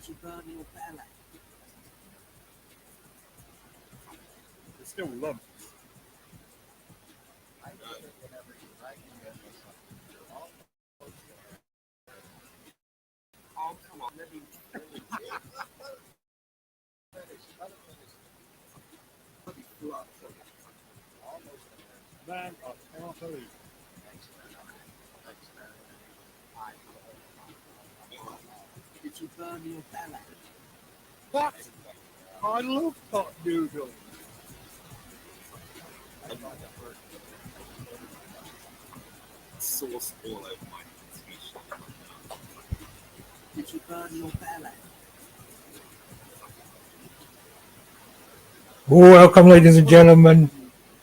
It's still lump. Oh, come on, let me. Man, I can't believe. Did you burn your belly? What? I love hot noodles. Sauce all over my t-shirt. Did you burn your belly? Welcome, ladies and gentlemen.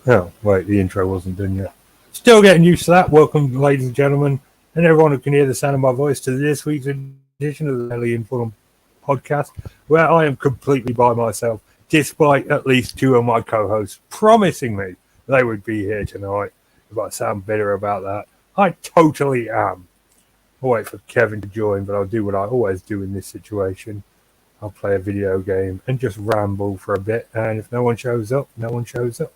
Oh, wait, the intro wasn't done yet. Still getting used to that. Welcome, ladies and gentlemen, and everyone who can hear the sound of my voice to this week's edition of the Daily Inform podcast, where I am completely by myself, despite at least two of my co-hosts promising me they would be here tonight. If I sound bitter about that, I totally am. I'll wait for Kevin to join, but I'll do what I always do in this situation. I'll play a video game and just ramble for a bit, and if no one shows up, no one shows up.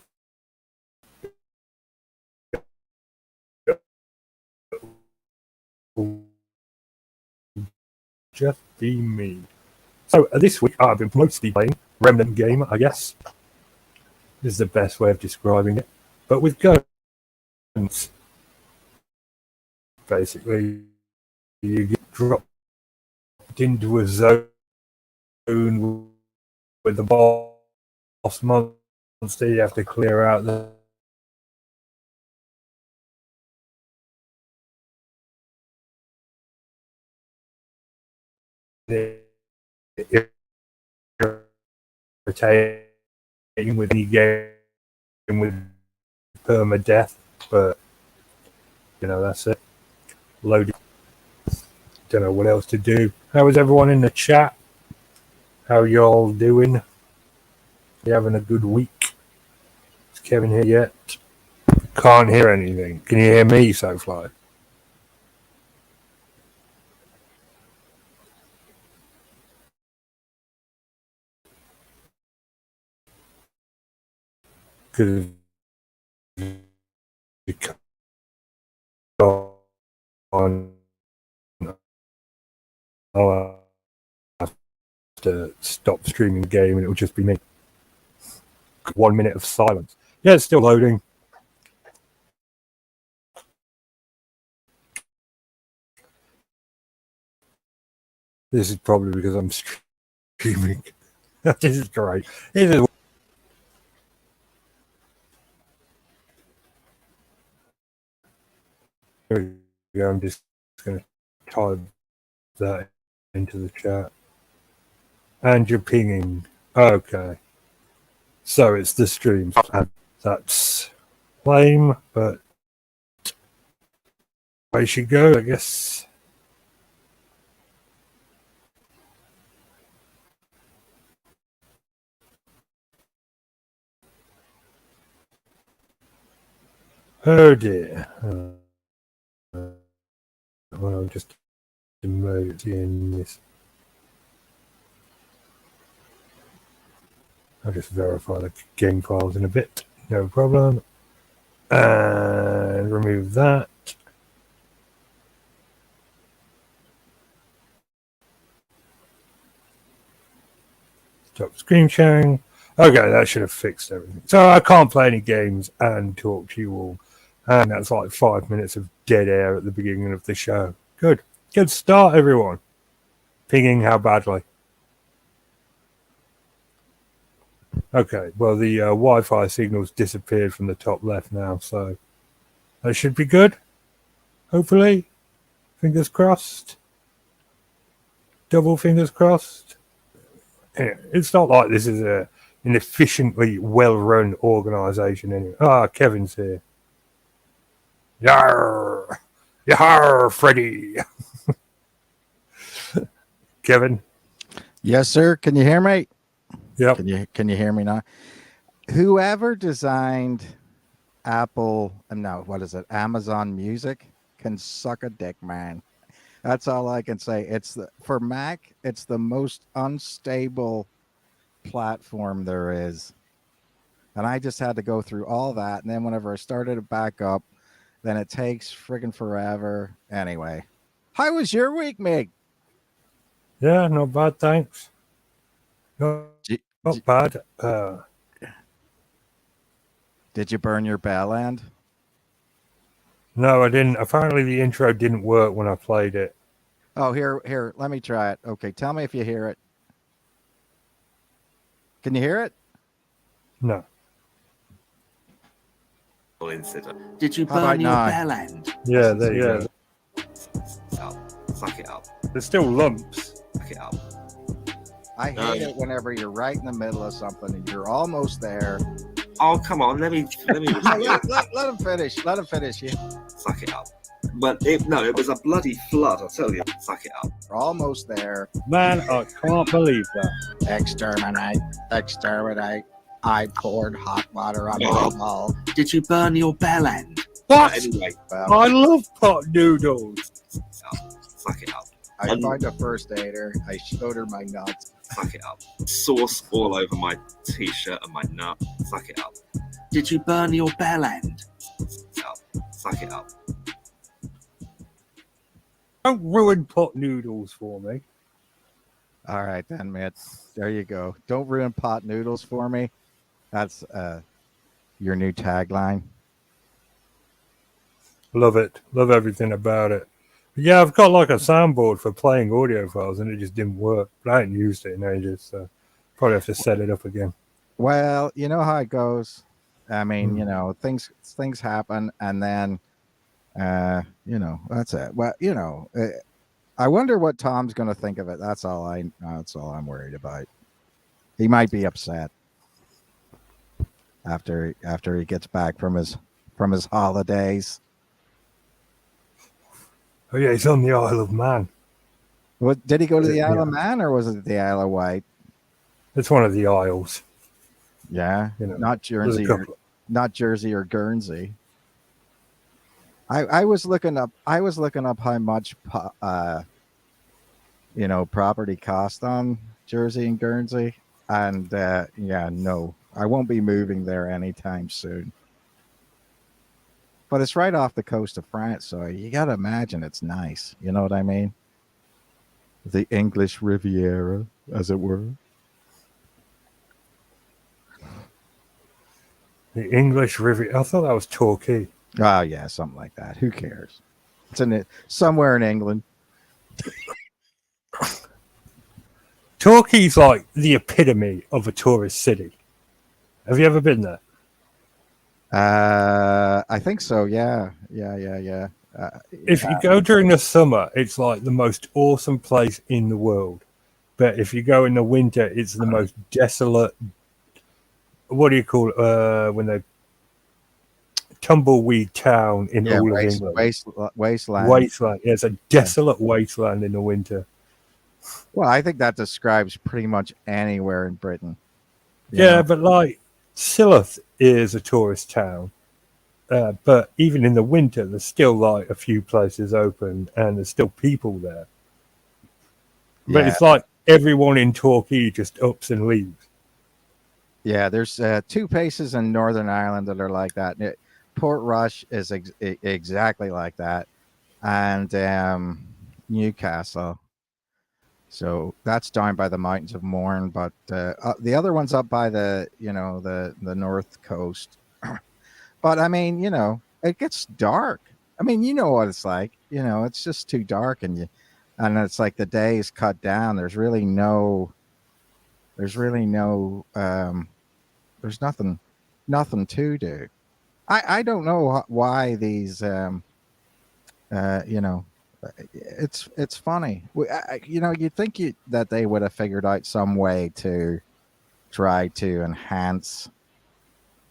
Just be me. So this week I've been mostly playing Remnant game, I guess. This is the best way of describing it. But with guns, basically, you get dropped into a zone with the boss monster. You have to clear out the irritating with any game with permadeath, but you know, that's it. Loaded. Don't know what else to do. How is everyone in the chat? How y'all doing? You having a good week? Is Kevin here yet? Can't hear anything. Can you hear me so far? Because on I'll have to stop streaming the game and it will just be me. 1 minute of silence. Yeah, it's still loading. This is probably because I'm streaming. This is great. This is Here we go. I'm just going to type that into the chat. And you're pinging. Okay. So it's the stream. That's lame, but way she go, I guess. Oh dear. Well, I'm just emoting this. I'll just verify the game files in a bit. No problem. And remove that. Stop screen sharing. Okay, that should have fixed everything. So I can't play any games and talk to you all. And that's like 5 minutes of dead air at the beginning of the show. Good. Good start, everyone. Pinging how badly? Okay, well, the Wi-Fi signal's disappeared from the top left now, so that should be good. Hopefully. Fingers crossed. Double fingers crossed. Anyway, it's not like this is an efficiently well-run organisation anyway. Ah, Kevin's here. Yarr! Yarr, Freddy! Kevin? Yes, sir. Can you hear me? Yep. Can you hear me now? Whoever designed Apple, no, what is it? Amazon Music can suck a dick, man. That's all I can say. For Mac, it's the most unstable platform there is. And I just had to go through all that. And then whenever I started it back up, then it takes friggin' forever. Anyway, how was your week, Mig? Yeah, not bad, thanks. Did, Not bad. did you burn your bell end? No, I didn't. Apparently, the intro didn't work when I played it. Oh, here, let me try it. Okay, tell me if you hear it. Can you hear it? No. Incident. Did you How about burn your now? bell end? Yeah, there you go. Suck it up. There's still lumps. Suck it up. I hate it whenever you're right in the middle of something and you're almost there. Oh, come on. Let me. No, let him finish. Let him finish. Yeah. Suck it up. But it was a bloody flood, I tell you. Suck it up. We're almost there. Man, I can't believe that. Exterminate. I poured hot water on my wall. Did you burn your bell end? What? Anyway, I love pot noodles. suck it up. I find a first aider. I showed her my nuts. Suck it up. Sauce all over my t-shirt and my nut. Suck it up. Did you burn your bell end? Suck it up. Don't ruin pot noodles for me. All right, then, Mitt. There you go. Don't ruin pot noodles for me. That's your new tagline. Love it. Love everything about it. But yeah, I've got like a soundboard for playing audio files and it just didn't work. But I hadn't used it in ages, so probably have to set it up again. Well, you know how it goes. I mean, you know, things happen, and then, you know, that's it. Well, you know, I wonder what Tom's going to think of it. That's all I'm worried about. He might be upset after he gets back from his holidays. Oh yeah, he's on the Isle of Man. What, did he go to the Isle Yeah. of Man, or was it the Isle of Wight? It's one of the Isles. Yeah, You know, not there's a Jersey, couple. not Jersey or Guernsey. I was looking up how much you know, property cost on Jersey and Guernsey, and yeah, no, I won't be moving there anytime soon. But it's right off the coast of France, so you got to imagine it's nice. You know what I mean? The English Riviera, as it were. The English River. I thought that was Torquay. Oh yeah, something like that. Who cares? It's in it somewhere in England. Torquay's like the epitome of a tourist city. Have you ever been there? I think so. Yeah. If you go during the summer, it's like the most awesome place in the world. But if you go in the winter, it's the most desolate. What do you call it? When they tumbleweed town in all of England. Wasteland. Wasteland. Yeah, it's a desolate wasteland in the winter. Well, I think that describes pretty much anywhere in Britain. You Yeah, know? but like Sylhet is a tourist town. But even in the winter, there's still like a few places open and there's still people there. But Yeah. it's like everyone in Torquay just ups and leaves. Yeah, there's two places in Northern Ireland that are like that. Portrush is exactly like that, and Newcastle. So that's down by the mountains of Mourne, but the other one's up by the north coast. But I mean, you know, it gets dark. I mean, you know what it's like. You know, it's just too dark, and it's like the day is cut down. There's nothing to do. I don't know why these you know, it's funny. You know, you'd think that they would have figured out some way to try to enhance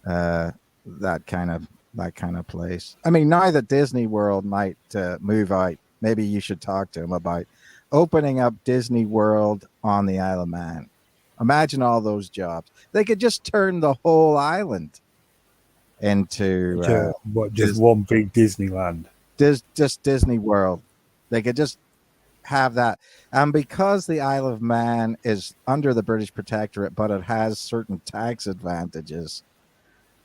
that kind of place. I mean, now that Disney World might move out, maybe you should talk to him about opening up Disney World on the Isle of Man. Imagine all those jobs. They could just turn the whole island into Just one big Disneyland. just Disney World. They could just have that. And because the Isle of Man is under the British Protectorate, but it has certain tax advantages,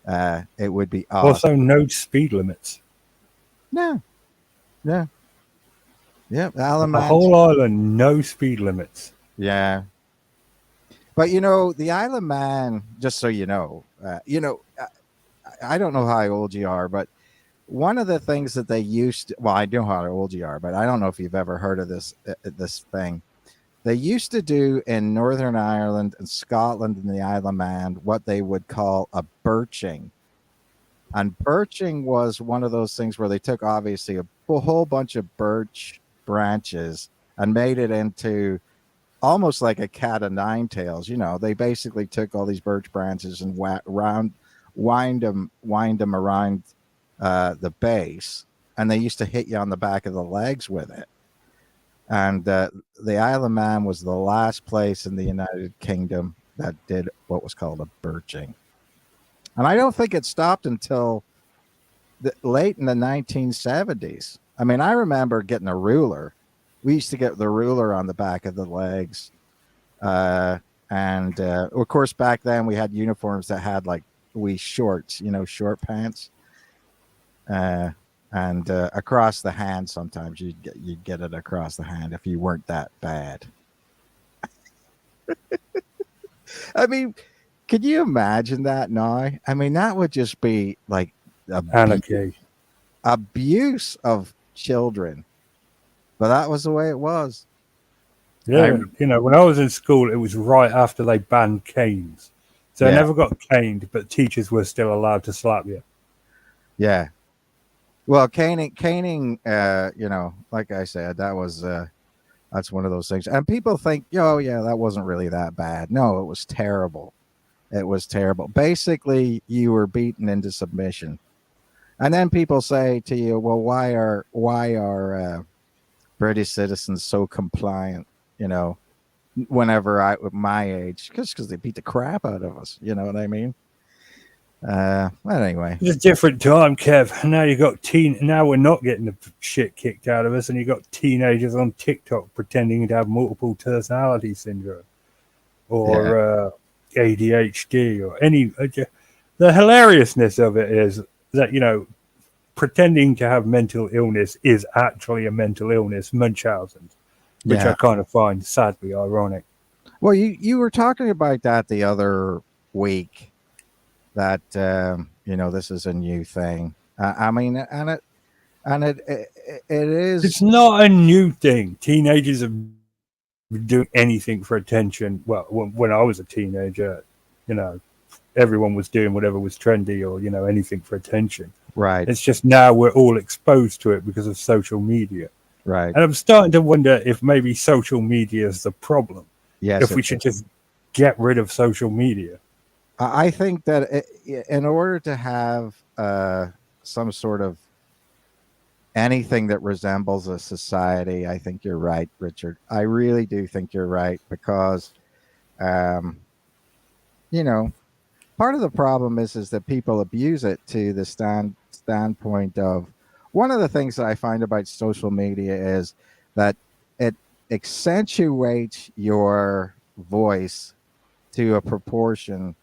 it would be awesome. Also, no speed limits. No. Yeah. Yeah. Isle of The Man. whole island, no speed limits. Yeah. But the Isle of Man, just so you know, I don't know how old you are, but one of the things that they used to, well, I know how old you are, but I don't know if you've ever heard of this thing. They used to do in Northern Ireland and Scotland and the Isle of Man what they would call a birching. And birching was one of those things where they took obviously a whole bunch of birch branches and made it into almost like a cat of nine tails. They basically took all these birch branches and wind them around the base, and they used to hit you on the back of the legs with it. And the Isle of Man was the last place in the United Kingdom that did what was called a birching. And I don't think it stopped until late in the 1970s. I mean, I remember getting a ruler. We used to get the ruler on the back of the legs. And of course, back then we had uniforms that had like shorts, short pants. And across the hand, sometimes you'd get it across the hand if you weren't that bad. I mean, could you imagine that now? I mean, that would just be like Anarchy. Abuse of children. But that was the way it was. Yeah, when I was in school, it was right after they banned canes. So I never got caned, but teachers were still allowed to slap you. Yeah. Well, caning, like I said, that's one of those things. And people think, oh, yeah, that wasn't really that bad. No, it was terrible. It was terrible. Basically, you were beaten into submission. And then people say to you, well, why are British citizens so compliant, whenever my age? Because they beat the crap out of us. You know what I mean? But anyway, it's a different time, Kev. Now you got now we're not getting the shit kicked out of us, and you got teenagers on TikTok pretending to have multiple personality syndrome or ADHD or any. The hilariousness of it is that pretending to have mental illness is actually a mental illness, Munchausen's, which I kind of find sadly ironic. Well, you were talking about that the other week. That this is a new thing. I mean, and it is. It's not a new thing. Teenagers are doing anything for attention. Well, when I was a teenager, everyone was doing whatever was trendy or anything for attention. Right. It's just now we're all exposed to it because of social media. Right. And I'm starting to wonder if maybe social media is the problem. Yes. If we should just get rid of social media. I think that in order to have some sort of anything that resembles a society, I think you're right, Richard. I really do think you're right because, part of the problem is that people abuse it to the standpoint of one of the things that I find about social media is that it accentuates your voice to a proportion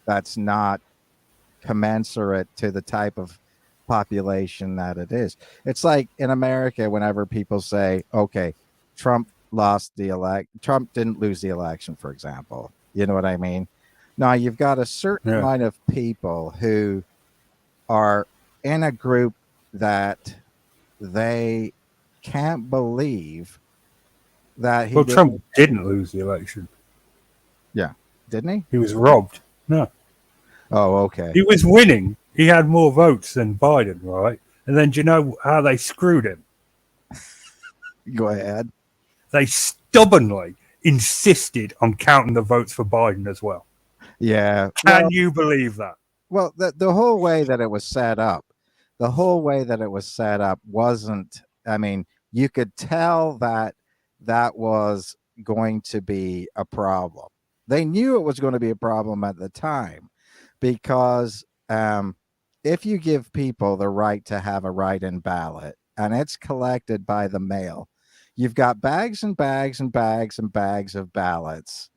that's not commensurate to the type of population that it is. It's like in America, whenever people say, okay, Trump didn't lose the election, for example. You know what I mean? Now you've got a certain amount of people who are in a group that they can't believe that Trump didn't lose the election. Yeah. Didn't he? He was robbed. No. Oh, okay. He was winning. He had more votes than Biden, right? And then do you know how they screwed him? Go ahead. They stubbornly insisted on counting the votes for Biden as well. Yeah. Can you believe that? Well, the whole way that it was set up, wasn't, I mean, you could tell that was going to be a problem. They knew it was going to be a problem at the time because if you give people the right to have a write-in ballot and it's collected by the mail, you've got bags and bags and bags and bags of ballots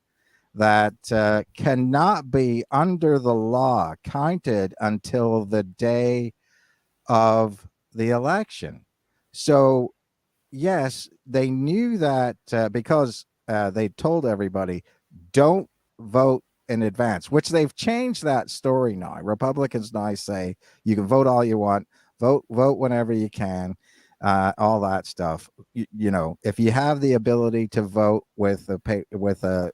that cannot be under the law counted until the day of the election. So, yes, they knew that because they told everybody, don't vote in advance, which they've changed that story now. Republicans now say you can vote all you want, vote whenever you can, all that stuff. You know, if you have the ability to vote with a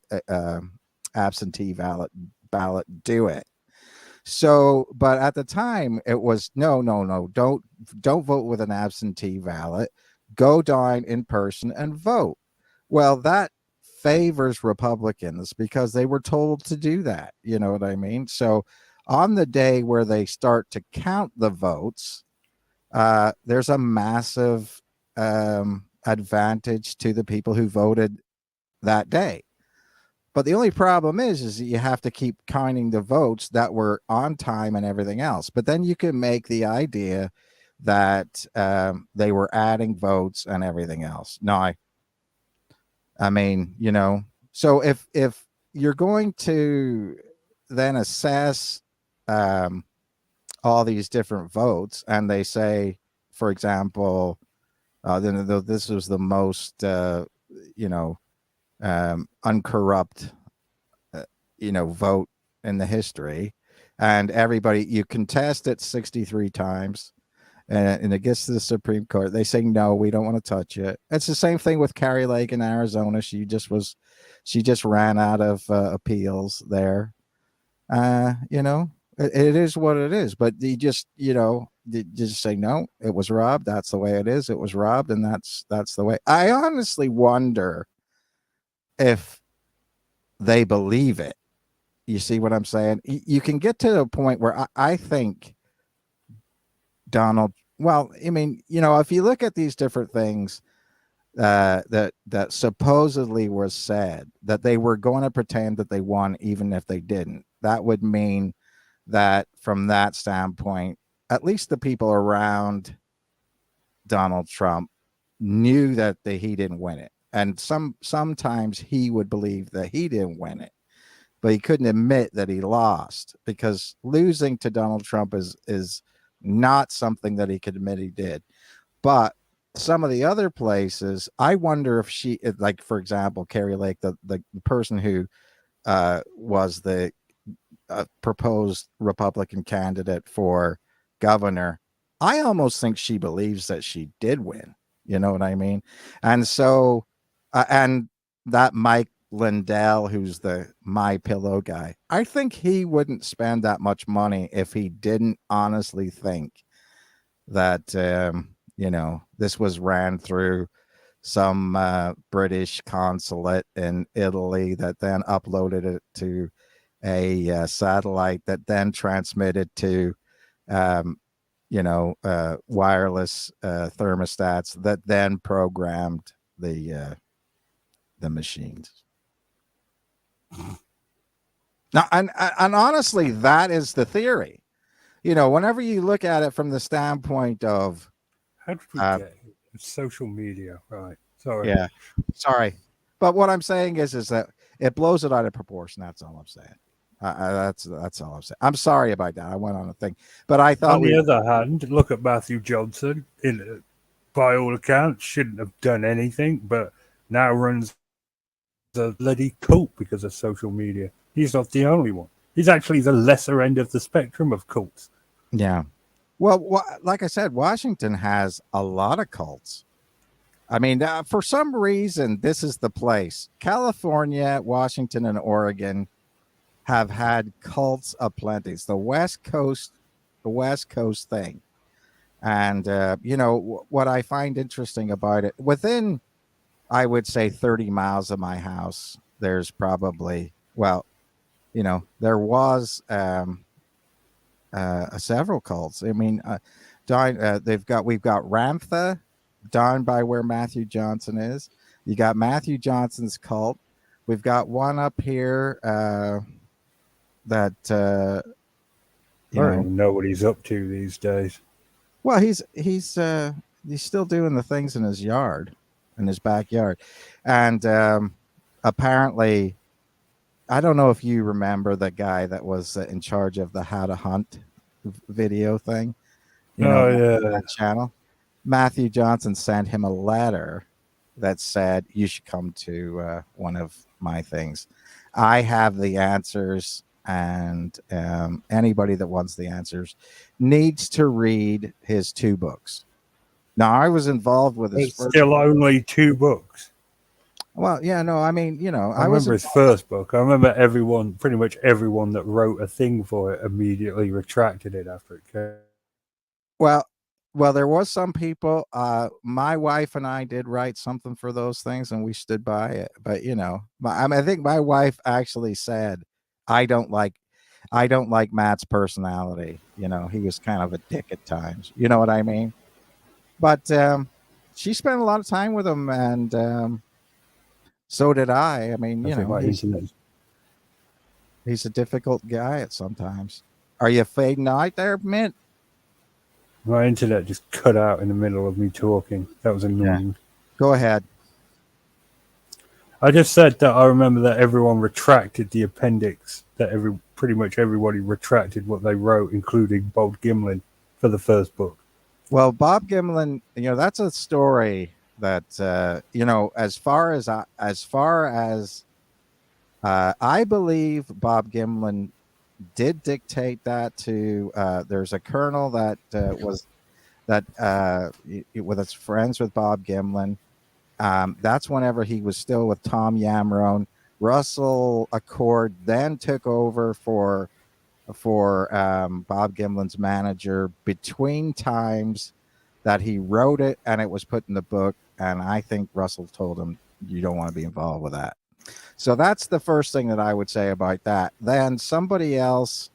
absentee ballot, do it. So, but at the time it was no, don't vote with an absentee ballot. Go down in person and vote. Well, that favors Republicans because they were told to do that. You know what I mean? So, on the day where they start to count the votes, there's a massive advantage to the people who voted that day. But the only problem is that you have to keep counting the votes that were on time and everything else. But then you can make the idea that they were adding votes and everything else. No, I mean, you know, so if you're going to then assess all these different votes, and they say, for example, then this was the most, you know, uncorrupt, vote in the history, and everybody, you contest it 63 times, and it gets to the Supreme Court. They say no, we don't want to touch it. It's the same thing with Carrie Lake in Arizona. She just ran out of appeals there. It is what it is. But you just say no, it was robbed. That's the way it is. It was robbed, and that's the way. I honestly wonder if they believe it. You see what I'm saying? You can get to a point where I think Donald, well, I mean, if you look at these different things that supposedly was said, that they were going to pretend that they won even if they didn't, that would mean that from that standpoint, at least the people around Donald Trump knew that he didn't win it. And sometimes he would believe that he didn't win it, but he couldn't admit that he lost, because losing to Donald Trump is not something that he could admit he did. But some of the other places, I wonder if she, like, for example, Carrie Lake, the person who was the proposed Republican candidate for governor, I almost think she believes that she did win. You know what I mean? And so, and that Mike Lindell, who's the My Pillow guy, I think he wouldn't spend that much money if he didn't honestly think that this was ran through some British consulate in Italy that then uploaded it to a satellite that then transmitted to wireless thermostats that then programmed the machines. Now, and honestly, that is the theory. Whenever you look at it from the standpoint of how did we get social media, right? Sorry. Yeah, sorry, but what I'm saying is that it blows it out of proportion. That's all I'm saying. That's all I'm saying. I'm sorry about that. I went on a thing, but I thought. On the other hand, look at Matthew Johnson. By all accounts, shouldn't have done anything, but now runs the bloody cult because of social media. He's not the only one. He's actually the lesser end of the spectrum of cults. Yeah. Well, like I said, Washington has a lot of cults. I mean, for some reason, this is the place. California, Washington, and Oregon have had cults aplenty. It's the West Coast thing. And, what I find interesting about it, within, I would say, 30 miles of my house, there's probably, there was several cults. I mean, we've got Ramtha down by where Matthew Johnson is. You got Matthew Johnson's cult. We've got one up here that I don't even know what he's up to these days. Well, he's still doing the things in his yard. in his backyard. And apparently, I don't know if you remember the guy that was in charge of the How to Hunt video thing, Oh yeah. that channel. Matthew Johnson sent him a letter that said, you should come to one of my things. I have the answers, and anybody that wants the answers needs to read his 2 books. Now, I was involved with his It's first. still only 2 books. Well, yeah, no, I mean, I remember his first book. I remember pretty much everyone that wrote a thing for it immediately retracted it after it came. Well, there was some people. My wife and I did write something for those things, and we stood by it. But I think my wife actually said, "I don't like Matt's personality. He was kind of a dick at times. You know what I mean?" But she spent a lot of time with him, and so did I. I mean, I think my internet. he's a difficult guy at sometimes. Are you fading out there, Mint? My internet just cut out in the middle of me talking. That was annoying. Yeah. Go ahead. I just said that I remember that everyone retracted the appendix. That pretty much everybody retracted what they wrote, including Bob Gimlin for the first book. Well, Bob Gimlin, that's a story that as far as I believe Bob Gimlin did dictate that to. There's a colonel that was with friends with Bob Gimlin. That's whenever he was still with Tom Yamrone. Russell Accord then took over for Bob Gimlin's manager between times that he wrote it and it was put in the book. And I think Russell told him, you don't want to be involved with that. So that's the first thing that I would say about that. Then somebody else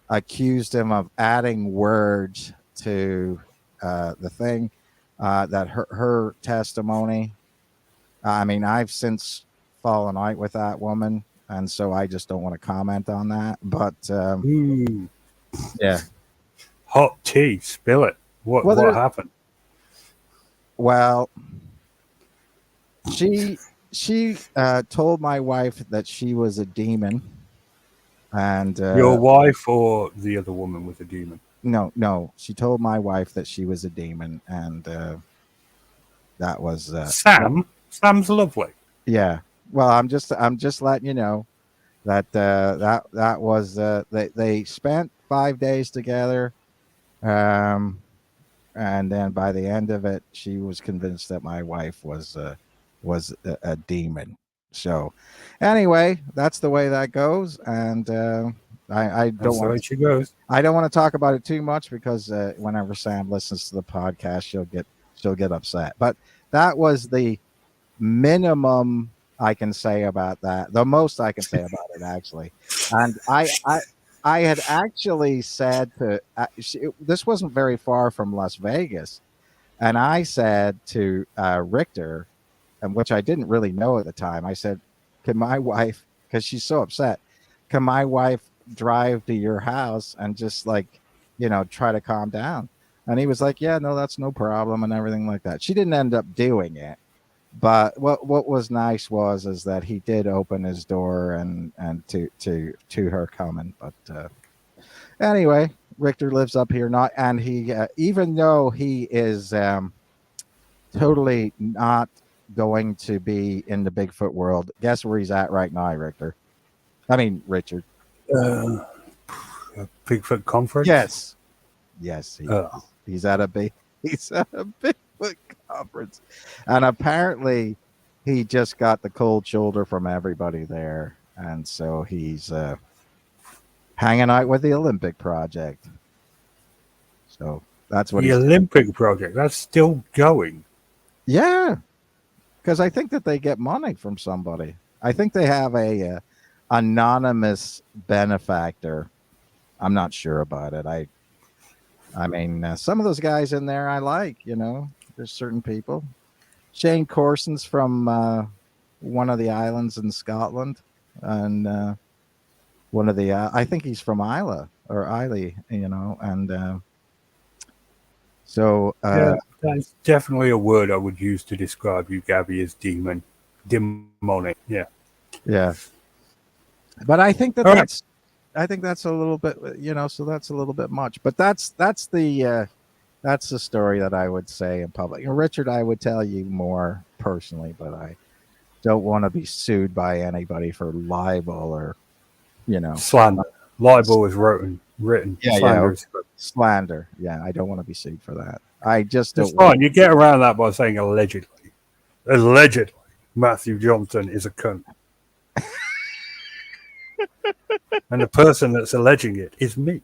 accused him of adding words to the thing, that her testimony. I mean, I've since fallen out with that woman, and so I just don't want to comment on that. But yeah, hot tea, spill it. What happened? Well, she told my wife that she was a demon, and your wife or the other woman with the demon? No, she told my wife that she was a demon, and that was Sam. Sam's lovely. Yeah. Well, I'm just letting you know that that was they spent 5 days together, and then by the end of it, she was convinced that my wife was a demon. So, anyway, that's the way that goes, and I don't want she goes. I don't want to talk about it too much because whenever Sam listens to the podcast, she'll get upset. But that was the minimum I can say about that. The most I can say about it, actually. And I had actually said to this wasn't very far from Las Vegas, and I said to Richter, and which I didn't really know at the time, I said, "Can my wife?" Because she's so upset. Can my wife drive to your house and just try to calm down? And he was like, "Yeah, no, that's no problem," and everything like that. She didn't end up doing it. But what was nice is that he did open his door and to her coming. But anyway, Richter lives up here not, and he even though he is totally not going to be in the Bigfoot world, guess where he's at right now, Richter? I mean, Richard. Bigfoot conference. Yes, he's at a Bigfoot conference, and apparently he just got the cold shoulder from everybody there, and so he's hanging out with the Olympic Project. So that's what the Olympic Project. That's still going. Yeah, because I think that they get money from somebody. I think they have a anonymous benefactor. I'm not sure about it. I mean, some of those guys in there I like. There's certain people. Shane Corson's from one of the islands in Scotland, and one of the I think he's from Islay or Islay, and So Yeah, that's definitely a word I would use to describe you, Gabby, as demonic. Yeah. yeah, but I think All right. that's a little bit, so that's a little bit much. But that's the story that I would say in public. And Richard, I would tell you more personally, but I don't want to be sued by anybody for libel or, Slander. Libel is written. yeah, yeah, Slander okay. is spoken. Slander. Yeah, I don't want to be sued for that. I just It's don't want. fine. You get around that by saying allegedly. Allegedly, Matthew Johnson is a cunt. And the person that's alleging it is me.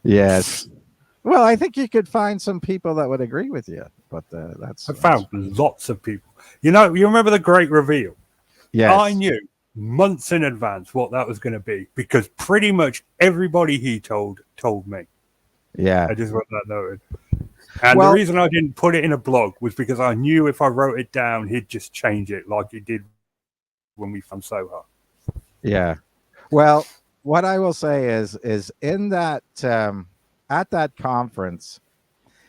Yes. Well, I think you could find some people that would agree with you, but I found lots of people. You remember the great reveal? yes. I knew months in advance what that was going to be because pretty much everybody he told me. Yeah. I just want that noted. And the reason I didn't put it in a blog was because I knew if I wrote it down, he'd just change it like he did when we found Soha. Yeah. Well, what I will say is in that at that conference,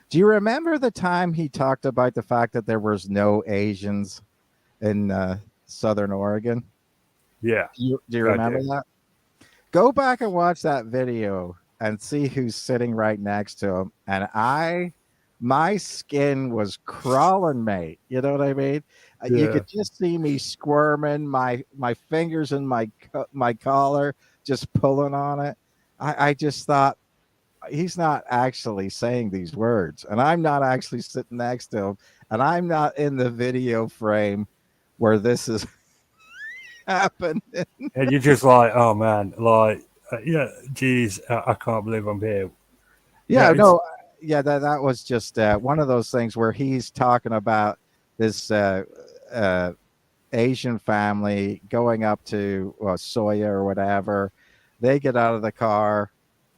do you remember the time he talked about the fact that there was no Asians in Southern Oregon? Yeah. Do you remember that? Go back and watch that video and see who's sitting right next to him. And my skin was crawling, mate. You know what I mean? Yeah. You could just see me squirming, my fingers in my collar, just pulling on it. I just thought, he's not actually saying these words, and I'm not actually sitting next to him, and I'm not in the video frame where this is happening. And you're just like, oh man, like, geez, I can't believe I'm here. Yeah, no, yeah, that was just one of those things where he's talking about this Asian family going up to Soya or whatever. They get out of the car.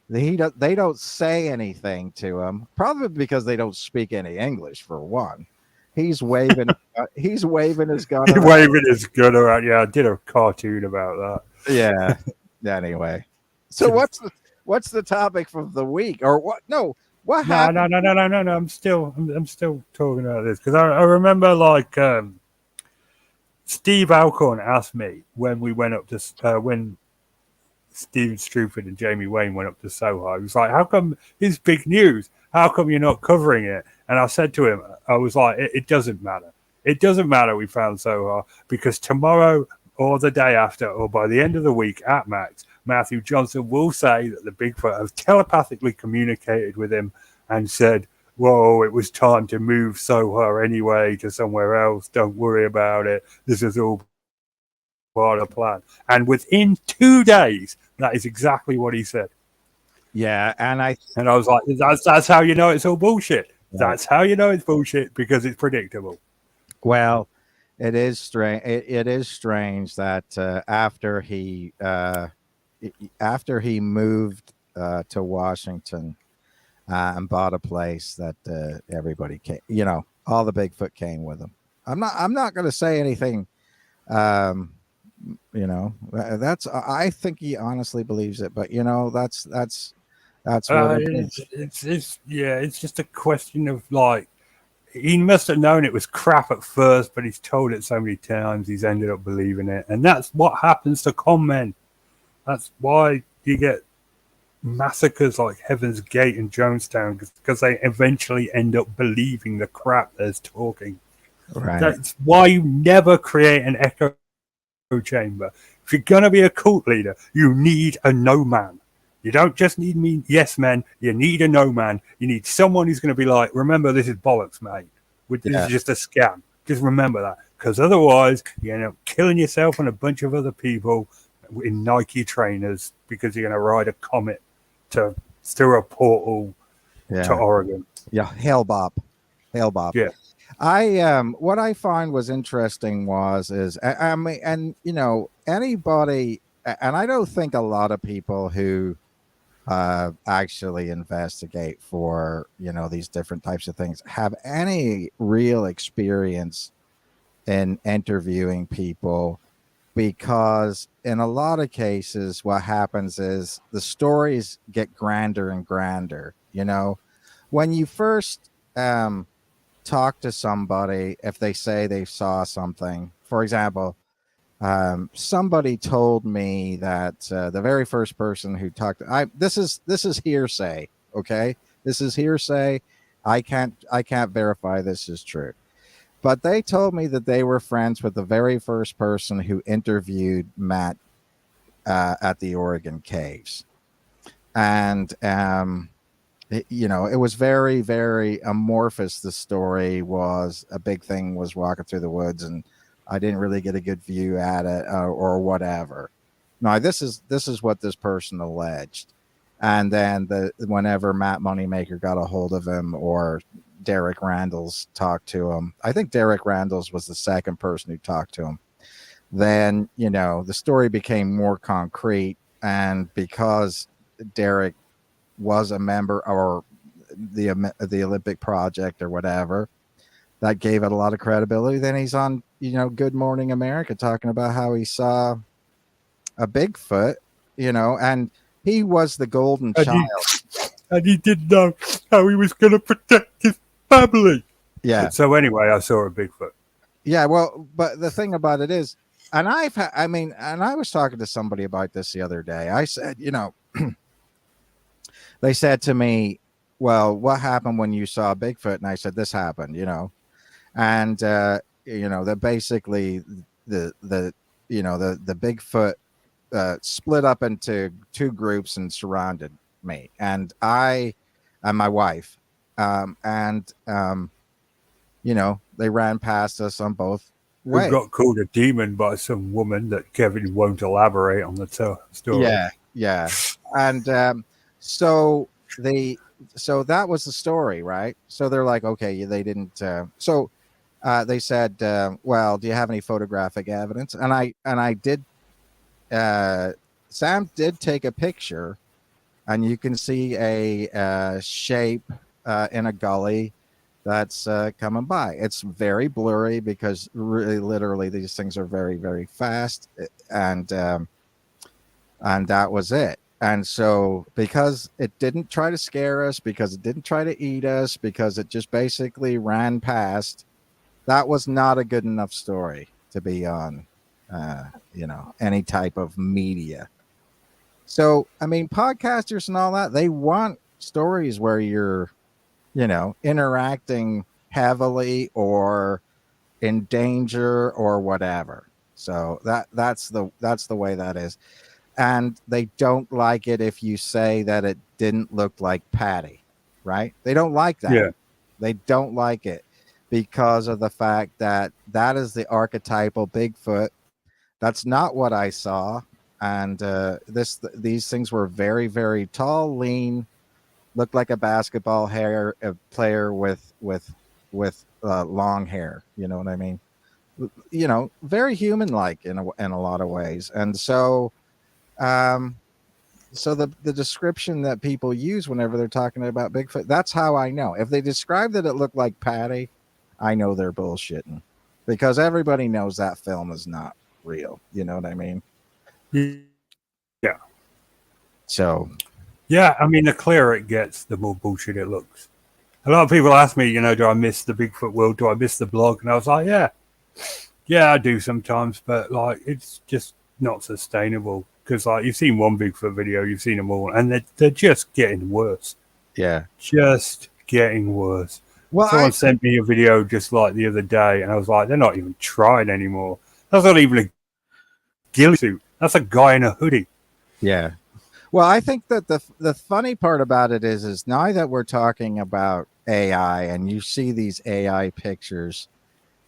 They don't say anything to him, probably because they don't speak any English, for one. He's waving. He's waving his gun. Waving his gun around. Yeah, I did a cartoon about that. Yeah. Anyway, so what's the topic for the week, or what? No, what happened? No. I'm still talking about this because I remember like Steve Alcorn asked me when we went up to when Steven Struford and Jamie Wayne went up to Soho. He was like, how come it's big news? How come you're not covering it? And I said to him, I was like, it doesn't matter. It doesn't matter we found Soho because tomorrow or the day after or by the end of the week at max, Matthew Johnson will say that the Bigfoot have telepathically communicated with him and said, whoa, it was time to move Soho anyway to somewhere else. Don't worry about it. This is all part of the plan. And within 2 days, that is exactly what he said. Yeah, and I was like, that's how you know it's all bullshit. Right. That's how you know it's bullshit, because it's predictable. Well, it is strange. It is strange that after he moved to Washington and bought a place, that everybody came. All the Bigfoot came with him. I'm not going to say anything. That's. I think he honestly believes it, but that's what it's just a question of like, he must have known it was crap at first, but he's told it so many times he's ended up believing it, and that's what happens to con men. That's why you get massacres like Heaven's Gate and Jonestown, because they eventually end up believing the crap there's talking. Right. That's why you never create an echo chamber. If you're gonna be a cult leader, you need a no man. You don't just need yes men. You need a no man. You need someone who's going to be like, remember, this is bollocks, mate. This is just a scam. Just remember that, because otherwise you end up killing yourself and a bunch of other people in Nike trainers because you're going to ride a comet through a portal to Oregon. Yeah, Hellbop. Yeah. What I find was interesting is anybody, and I don't think a lot of people who actually investigate for these different types of things have any real experience in interviewing people, because in a lot of cases what happens is the stories get grander and grander. When you first talk to somebody if they say they saw something. For example, somebody told me that the very first person who talked, this is hearsay. Okay, this is hearsay. I can't verify this is true. But they told me that they were friends with the very first person who interviewed Matt at the Oregon Caves, and it was very, very amorphous. The story was a big thing was walking through the woods, and I didn't really get a good view at it or whatever. No, this is what this person alleged, and then whenever Matt Moneymaker got a hold of him or Derek Randalls talked to him, I think Derek Randalls was the second person who talked to him. Then the story became more concrete, and because Derek was a member or the Olympic Project or whatever, that gave it a lot of credibility. Then he's on Good Morning America talking about how he saw a Bigfoot, and he was the golden child. And he didn't know how he was going to protect his family. Yeah. So anyway, I saw a Bigfoot. Yeah, well, but the thing about it is, and I was talking to somebody about this the other day. I said, they said to me, well, what happened when you saw Bigfoot? And I said, this happened, and that basically the Bigfoot split up into two groups and surrounded me and my wife, they ran past us on both ways. We got called a demon by some woman that Kevin won't elaborate on the story. Yeah, and so that was the story, right? So they're like, okay, they didn't. They said, well, do you have any photographic evidence? And I did. Sam did take a picture, and you can see a shape in a gully that's coming by. It's very blurry because really, literally, these things are very, very fast, and that was it. And so, because it didn't try to scare us, because it didn't try to eat us, because it just basically ran past, that was not a good enough story to be on, any type of media. So, I mean, podcasters and all that, they want stories where you're, interacting heavily or in danger or whatever. So that's the way that is. And they don't like it if you say that it didn't look like Patty, right? They don't like that. Yeah. They don't like it because of the fact that is the archetypal Bigfoot. That's not what I saw. And these things were very, very tall, lean, looked like a basketball player with long hair. You know what I mean? Very human-like in a lot of ways. And so, so the description that people use whenever they're talking about Bigfoot, that's how I know. If they describe that it looked like Patty, I know they're bullshitting, because everybody knows that film is not real. You know what I mean? Yeah. So. Yeah, I mean, the clearer it gets, the more bullshit it looks. A lot of people ask me, do I miss the Bigfoot world? Do I miss the blog? And I was like, yeah, I do sometimes, but it's just not sustainable. Because you've seen one Bigfoot video, you've seen them all, and they're just getting worse. Yeah, just getting worse. Well, someone sent me a video just like the other day, and I was like, they're not even trying anymore. That's not even a ghillie suit. That's a guy in a hoodie. Yeah. Well, I think that the funny part about it is now that we're talking about AI, and you see these AI pictures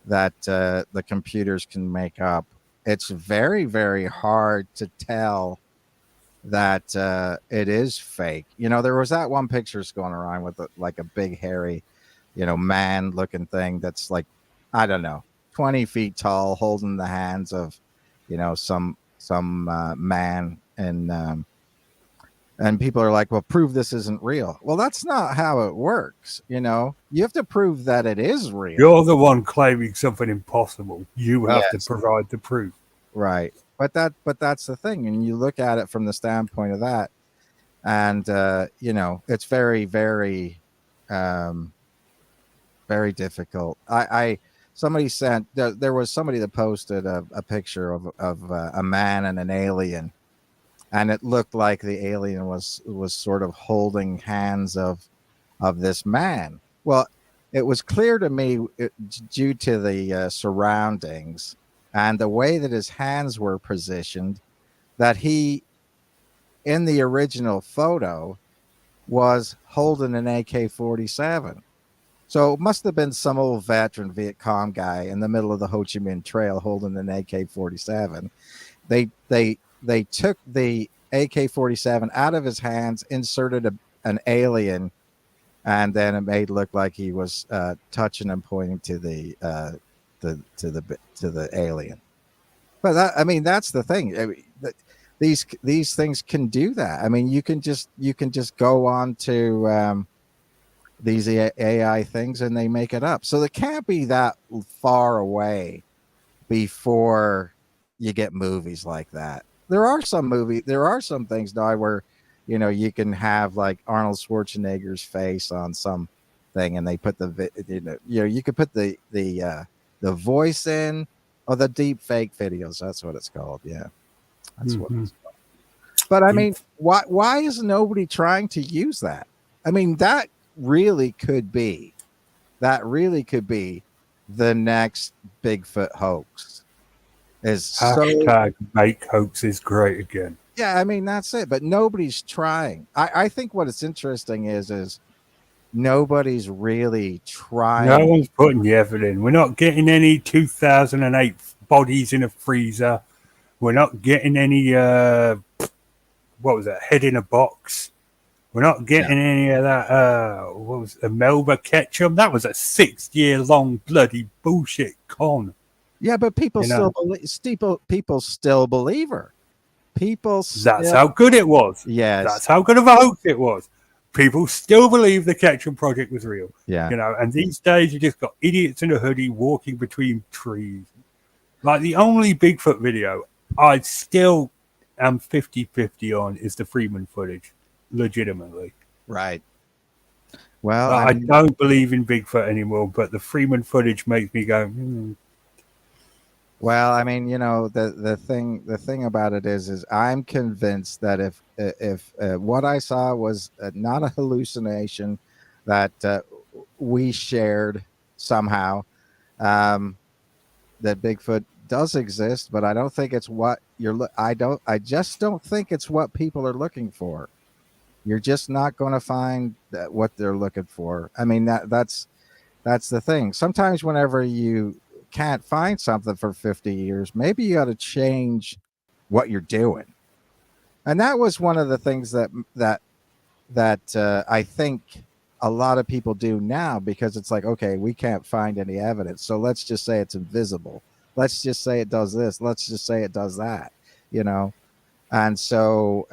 that the computers can make up, it's very, very hard to tell that it is fake. There was that one picture's going around with a big hairy, man looking thing that's like, I don't know, 20 feet tall, holding the hands of, some man, and people are like, well, prove this isn't real. Well, that's not how it works. You have to prove that it is real. You're the one claiming something impossible. You have to provide the proof. Right. But that's the thing. And you look at it from the standpoint of that. And, it's very, very, very difficult. Somebody sent there was somebody that posted a picture of a man and an alien, and it looked like the alien was sort of holding hands of this man. Well, it was clear to me, due to the surroundings and the way that his hands were positioned, that he, in the original photo, was holding an AK-47. So it must have been some old veteran Viet Cong guy in the middle of the Ho Chi Minh Trail holding an AK-47. They took the AK-47 out of his hands, inserted an alien, and then it made look like he was touching and pointing to the alien. But that's the thing. I mean, these things can do that. I mean, you can just go on to these AI things and they make it up. So it can't be that far away before you get movies like that. There are some things now where, you can have like Arnold Schwarzenegger's face on some thing, and they put you could put the voice in, or the deep fake videos. That's what it's called. Yeah, that's what it's called. But I mean, why is nobody trying to use that? I mean, that really could be the next Bigfoot hoax. Hashtag make hoaxes great again. Yeah, I mean, that's it. But nobody's trying. I think what is interesting is nobody's really trying. No one's putting the effort in. We're not getting any 2008 bodies in a freezer. We're not getting any what was that, head in a box. We're not getting any of that what was it, Melba ketchup. That was a 6-year-long bloody bullshit con. Yeah, but people still believe her. That's how good it was. Yes. That's how good of a hoax it was. People still believe the Ketchum Project was real. Yeah. And these days you just got idiots in a hoodie walking between trees. Like, the only Bigfoot video I still am 50-50 on is the Freeman footage. Legitimately. Right. Well, I don't believe in Bigfoot anymore, but the Freeman footage makes me go, Well, I mean, the thing about it is I'm convinced that if what I saw was not a hallucination that we shared somehow, that Bigfoot does exist, but I don't think it's what I just don't think it's what people are looking for. You're just not going to find what they're looking for. I mean, that's the thing. Sometimes whenever you can't find something for 50 years, maybe you got to change what you're doing. And that was one of the things that I think a lot of people do now, because it's like, okay, we can't find any evidence, so let's just say it's invisible. Let's just say it does this. Let's just say it does that, And so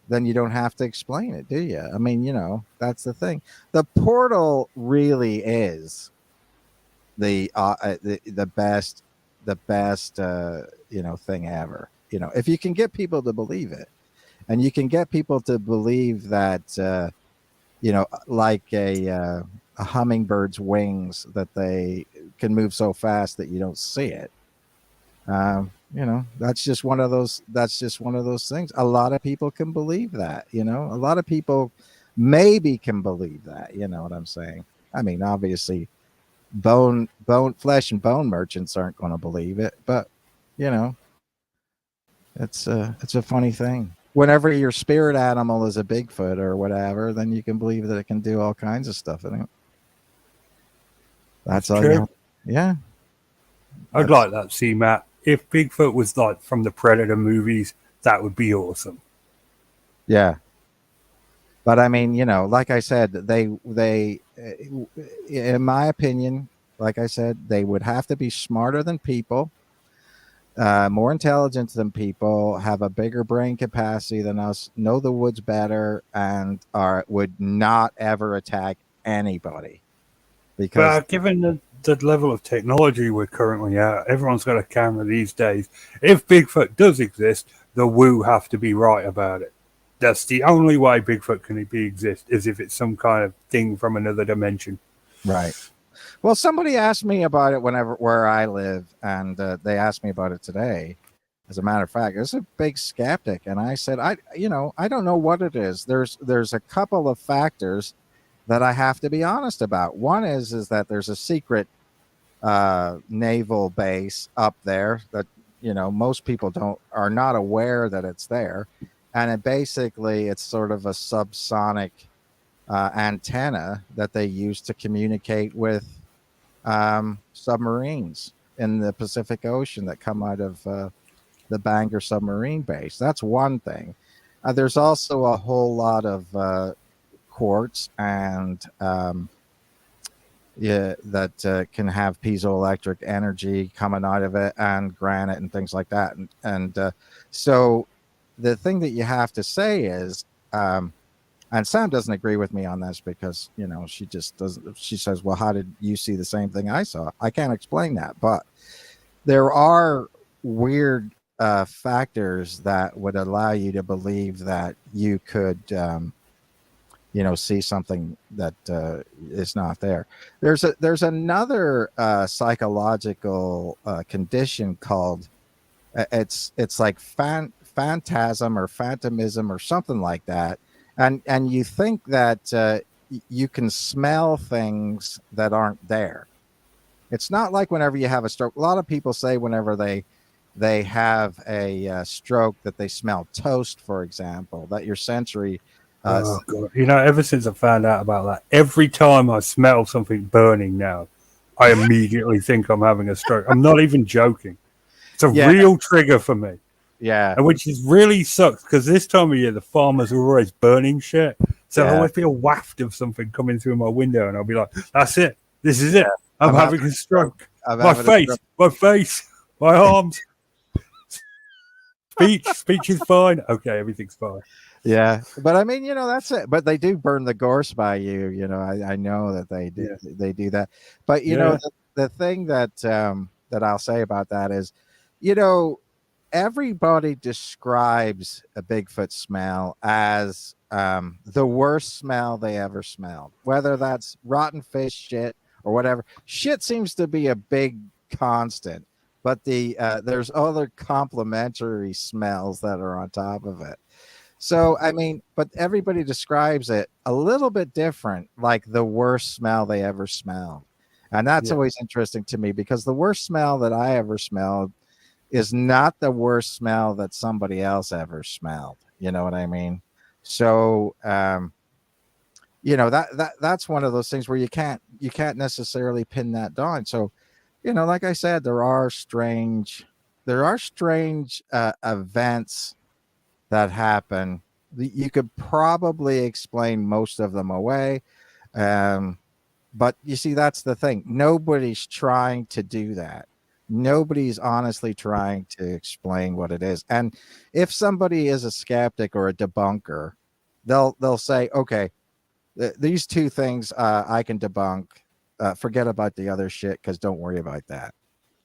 then you don't have to explain it, do you? I mean, that's the thing. The portal really is the best thing ever. If you can get people to believe it, and you can get people to believe that like a hummingbird's wings, that they can move so fast that you don't see it. That's just one of those things. A lot of people can believe that. A lot of people maybe can believe that. You know what I'm saying? I mean, obviously flesh and bone merchants aren't going to believe it, but it's a funny thing. Whenever your spirit animal is a Bigfoot or whatever, then you can believe that it can do all kinds of stuff in it. That's all. True. Yeah. I'd like that. See, Matt, if Bigfoot was like from the Predator movies, that would be awesome. Yeah. But I mean, like I said, they, in my opinion, like I said, they would have to be smarter than people, more intelligent than people, have a bigger brain capacity than us, know the woods better, and would not ever attack anybody. Because given the level of technology we're currently at, everyone's got a camera these days. If Bigfoot does exist, the Woo have to be right about it. That's the only way Bigfoot can exist, is if it's some kind of thing from another dimension. Right. Well, somebody asked me about it where I live, and they asked me about it today. As a matter of fact, it's a big skeptic, and I said, I don't know what it is. There's a couple of factors that I have to be honest about. One is that there's a secret naval base up there that most people are not aware that it's there, and it's sort of a subsonic antenna that they use to communicate with submarines in the Pacific Ocean that come out of the Bangor submarine base. That's one thing. There's also a whole lot of quartz and that can have piezoelectric energy coming out of it, and granite and things like that. And so the thing that you have to say is, and Sam doesn't agree with me on this because, she just doesn't. She says, well, how did you see the same thing I saw? I can't explain that, but there are weird factors that would allow you to believe that you could, see something that is not there. There's another psychological condition called it's like phantasm or phantomism or something like that, and you think that you can smell things that aren't there. It's not like whenever you have a stroke. A lot of people say whenever they have a stroke that they smell toast, for example, that your sensory. Oh God! Ever since I found out about that, every time I smell something burning now, I immediately think I'm having a stroke. I'm not even joking. It's a real trigger for me. Yeah, and which is really sucks because this time of year the farmers are always burning shit. So I'll always be a waft of something coming through my window, and I'll be like, "That's it. This is it. I'm having a stroke. My face, my arms." Speech is fine. Okay, everything's fine. Yeah, but I mean, that's it. But they do burn the gorse by you. I know that they do. Yeah. They do that. But the thing that that I'll say about that is, everybody describes a Bigfoot smell as the worst smell they ever smelled, whether that's rotten fish shit or whatever. Shit seems to be a big constant, but there's other complementary smells that are on top of it. So, I mean, but everybody describes it a little bit different, like the worst smell they ever smelled. And that's always interesting to me because the worst smell that I ever smelled is not the worst smell that somebody else ever smelled. You know what I mean? So, that's one of those things where you can't necessarily pin that down. So, like I said, there are strange events that happen. You could probably explain most of them away. But you see, that's the thing. Nobody's trying to do that. Nobody's honestly trying to explain what it is. And if somebody is a skeptic or a debunker, they'll say, okay, these two things I can debunk. Forget about the other shit because don't worry about that.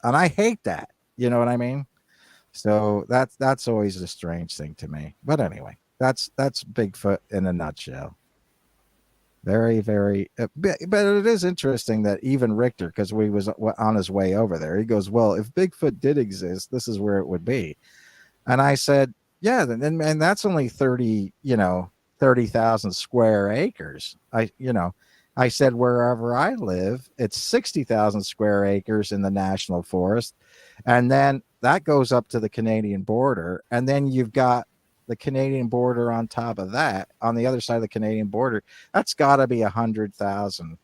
And I hate that. You know what I mean? So that's always a strange thing to me. But anyway, that's Bigfoot in a nutshell. Very, very. But it is interesting that even Richter, because we was on his way over there, he goes, "Well, if Bigfoot did exist, this is where it would be." And I said, "Yeah, and that's only 30,000 square acres." I said, wherever I live, it's 60,000 square acres in the national forest. And then that goes up to the Canadian border. And then you've got the Canadian border on top of that, on the other side of the Canadian border. That's got to be 100,000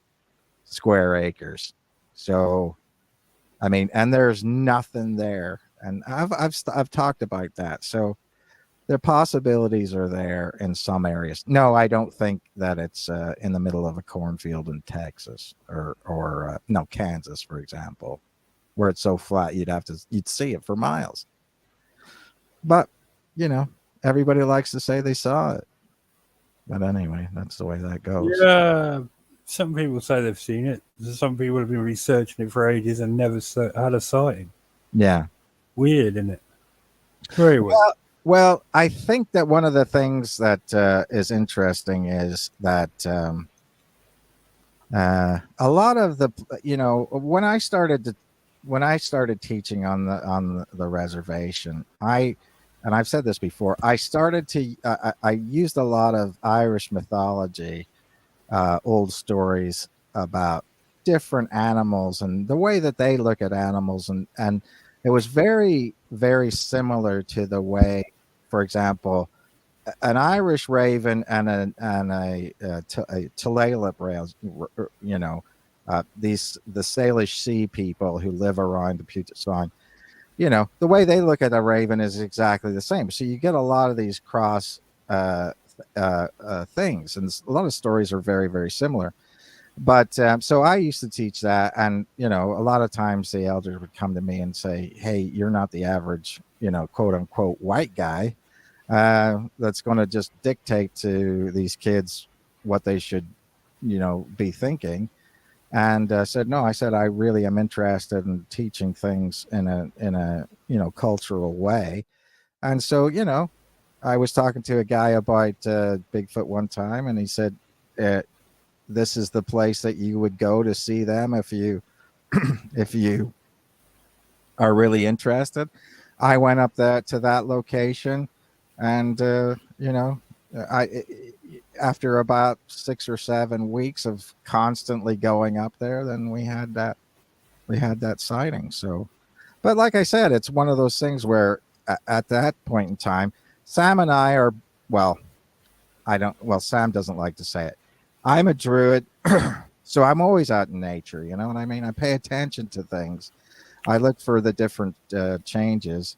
square acres. So, I mean, and there's nothing there. And I've talked about that. So, the possibilities are there in some areas. No, I don't think that it's in the middle of a cornfield in Texas or Kansas, for example, where it's so flat you'd see it for miles. But everybody likes to say they saw it. But anyway, that's the way that goes. Yeah, some people say they've seen it. Some people have been researching it for ages and never had a sighting. Yeah, weird, isn't it? Very weird. Well, I think that one of the things that is interesting is that A lot of the, when I started teaching on the reservation, and I've said this before, I started to I used a lot of Irish mythology, old stories about different animals and the way that they look at animals, and it was very, very similar to the way, for example, an Irish raven and a Tulalip rail, these the Salish sea people who live around the Puget Sound, the way they look at a raven is exactly the same. So you get a lot of these cross things, and a lot of stories are very, very similar. But so I used to teach that, and a lot of times the elders would come to me and say, "Hey, you're not the average, quote unquote white guy that's going to just dictate to these kids what they should, be thinking." And said, "No," I said, "I really am interested in teaching things in a cultural way." And so, I was talking to a guy about Bigfoot one time, and he said, "This is the place that you would go to see them if you if you are really interested." I went up there to that location, and I after about 6 or 7 weeks of constantly going up there, then we had that sighting. So, but like I said, it's one of those things where at that point in time, Sam and I are, well, Sam doesn't like to say it. I'm a druid, so I'm always out in nature. You know what I mean? I pay attention to things. I look for the different changes.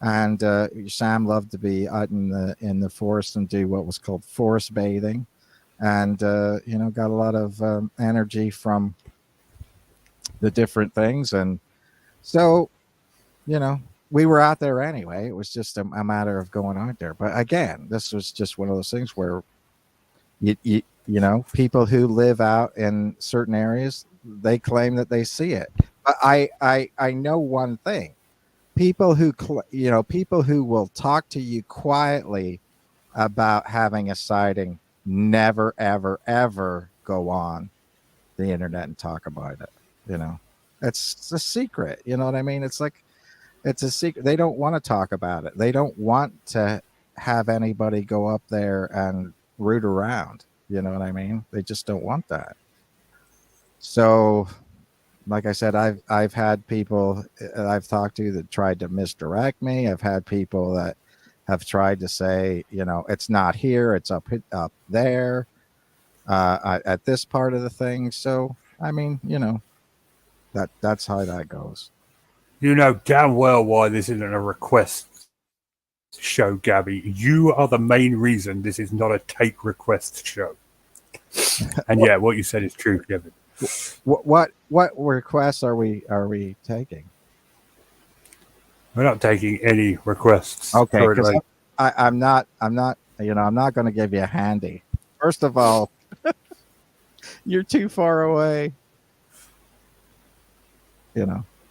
And Sam loved to be out in the forest and do what was called forest bathing, and got a lot of energy from the different things. And so, we were out there anyway. It was just a matter of going out there. But again, this was just one of those things where people who live out in certain areas, they claim that they see it. But I know one thing. People who will talk to you quietly about having a sighting never, ever, ever go on the internet and talk about it. It's a secret. You know what I mean? It's like, it's a secret. They don't want to talk about it. They don't want to have anybody go up there and root around. You know what I mean? They just don't want that. So, like I said, I've had people I've talked to that tried to misdirect me. I've had people that have tried to say, it's not here, it's up there, at this part of the thing. So, I mean, that's how that goes. You know damn well why this isn't a request show, Gabby. You are the main reason this is not a take request show. And yeah, what you said is true, Kevin. What requests are we taking? We're not taking any requests. Okay, because I'm not going to give you a handy. First of all, you're too far away.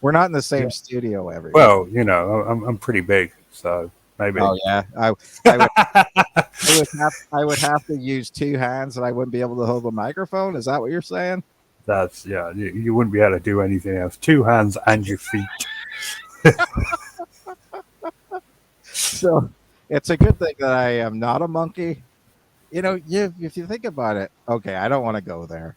We're not in the same studio every. Well, I'm pretty big, so maybe. Oh yeah, I would have to use two hands, and I wouldn't be able to hold the microphone. Is that what you're saying? That's you wouldn't be able to do anything else. Two hands and your feet. So it's a good thing that I am not a monkey. If you think about it, okay, I don't want to go there.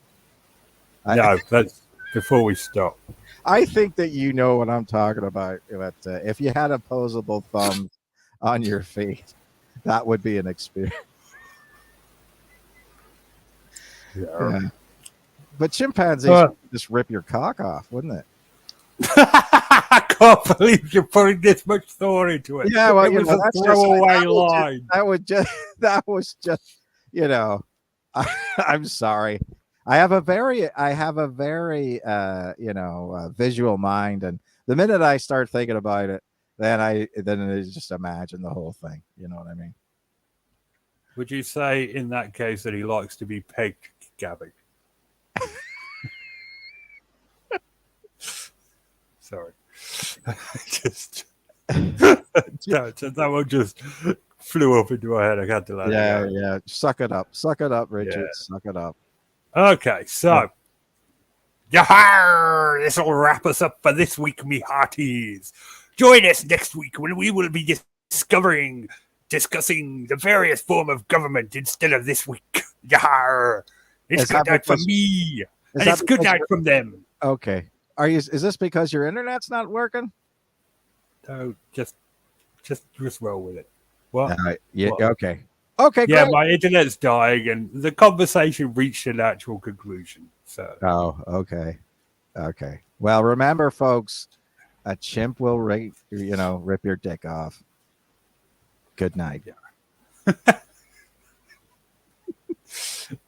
No, that's before we stop. I think that you know what I'm talking about. But if you had opposable thumbs on your feet, that would be an experience. Yeah. But chimpanzees just rip your cock off, wouldn't it? I can't believe you're putting this much thought into it. Yeah, well, it was a throwaway line. That was just, I'm sorry. I have a very visual mind, and the minute I start thinking about it, then I just imagine the whole thing. You know what I mean? Would you say in that case that he likes to be pegged, Gabby? Sorry. That one just flew up into my head. I had to let it go. Yeah. Suck it up, Richard. Yeah. Suck it up. Okay, so Yahar! This will wrap us up for this week, me hearties. Join us next week when we will be discussing the various form of government instead of this week. Yahar! It's Is good that night from because- me, and that it's good because night you're- from them. Okay. Is this because your internet's not working? So just roll with it. What? Yeah. What? Okay. Okay. Yeah, Great. my internet's dying, and the conversation reached a natural conclusion. So, Oh. Okay. Okay. Well, remember, folks, a chimp will rip your dick off. Good night.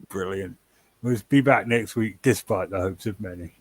brilliant. We'll be back next week, despite the hopes of many.